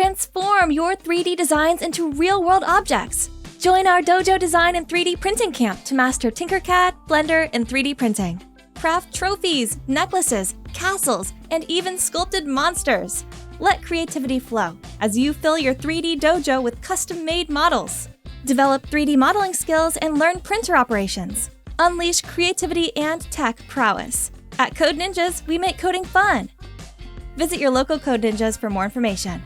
Transform your 3D designs into real-world objects. Join our Dojo Design and 3D Printing Camp to master TinkerCAD, Blender, and 3D printing. Craft trophies, necklaces, castles, and even sculpted monsters. Let creativity flow as you fill your 3D dojo with custom-made models. Develop 3D modeling skills and learn printer operations. Unleash creativity and tech prowess. At Code Ninjas, we make coding fun. Visit your local Code Ninjas for more information.